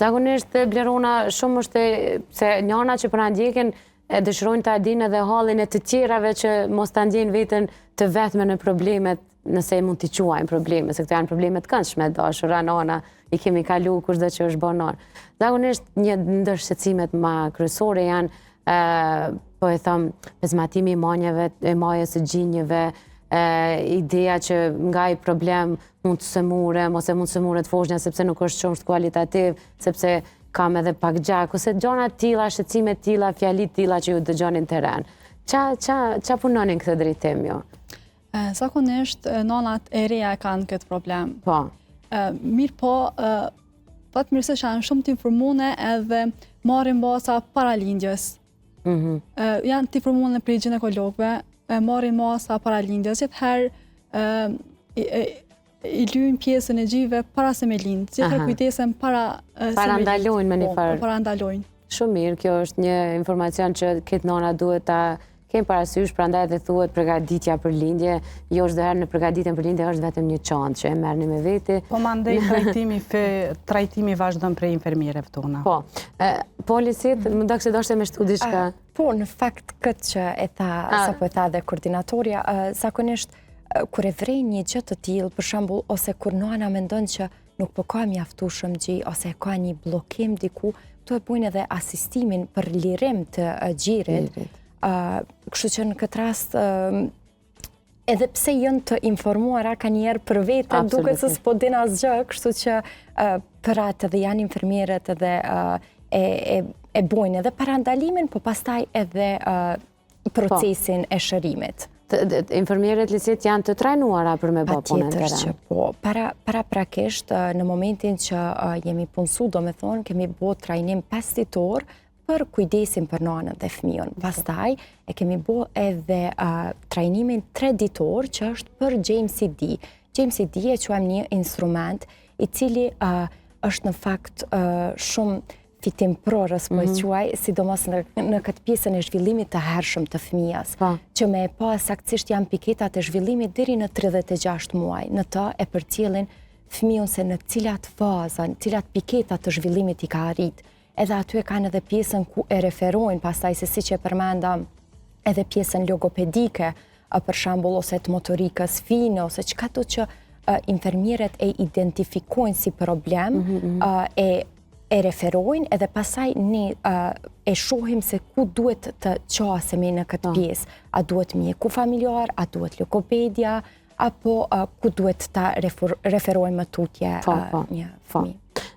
Zakonisht Blerona shumë është se njëna që për ndjekin e dëshirojnë të adinë edhe hallin e të tjerave që mos të ndjenë vetën të vetme në problemet nëse mund t'i quajnë probleme, se këto janë problemet këndshme, dashura, nana, i kemi kalu kushdo që është banon. Zakonisht një ndër shqetësimet më kryesore janë po e thëmë pezmatimi i manjeve, e majës së gjinjeve, ideja që nga i problem mund të sëmurem, ose mund të sëmure të foshnja sepse nuk është qumsht kualitativ, sepse kam edhe pak gjak, ose gjona tila, shqetësime tila, fjalit tila që ju dëgjonin teren. Qa punonin këtë drejtim jo? Zakonisht, nanat e reja kanë këtë problem. Po. Mirë po, fatmirësisht janë shumë të informune edhe marrin baza para lindjes. Janë të informune për ginekologëve, marrin baza para lindjes, gjithherë i lyjnë pjesën e gjive para se me lindë, gjithherë kujdesen para se me lindë. Para ndalojnë me një farë. Para ndalojnë. Shumë mirë, kjo është një informacion që këtë nana duhet ta kemë parasysh, prandaj dhe thuhet përgatitja për lindje, jo është dëherë në përgatitjen për lindje është vetëm një çantë që e merrni me veti. Po mandej trajtimi vazhdon për infermierëve tona. Po. Polisit, më do kështë doshte me shtu diçka? Po, në fakt këtë që e tha, sapo e tha dhe koordinatorja, zakonisht kur e vrej një gjë të tillë, për shembull, ose kur nana mendon që nuk po ka mjaftueshëm gjë ose ka një bllokim diku, to e bujnë edhe asistimin për lirim të gjirit. Kështu që në këtë rast edhe pse jënë të informuara ka njerë për vete duke se s'po din asgjë, kështu që për atë edhe janë infermierët edhe e bojnë edhe parandalimin, po pastaj edhe procesin e shërimit. Infermierët lisit janë të trajnuara për me bë punën tjetër që po, para prakisht në momentin që jemi punësu, do me thonë, kemi bo trajnim 5 ditor për kujdesin për nanën dhe fëmijën. Pastaj e kemi bo edhe trajnimin 3 ditor që është për JMCD. JMCD e quajmë një instrument i cili është në fakt shumë fitim prorës, po e quaj, sidomos në këtë pjesën e zhvillimit të hershëm të fëmijas, që me e pa saktësisht janë piketat e zhvillimit deri në 36 muaj. Në të e përcjellin fëmijën se në cilat faza, në cilat piketat të zhvillimit i ka arrit. Edhe aty e kanë edhe pjesën ku e referojnë, pastaj se si që e përmenda edhe pjesën logopedike, për shembull, ose të motorikës fine, ose çka do që infermierët e identifikojnë si problem, e referojnë edhe pasaj ne e shohim se ku duhet të qasemi në këtë pjesë. A duhet mjeku familjar, a duhet logopedia, apo ku duhet të referojnë më tutje një fëmijë.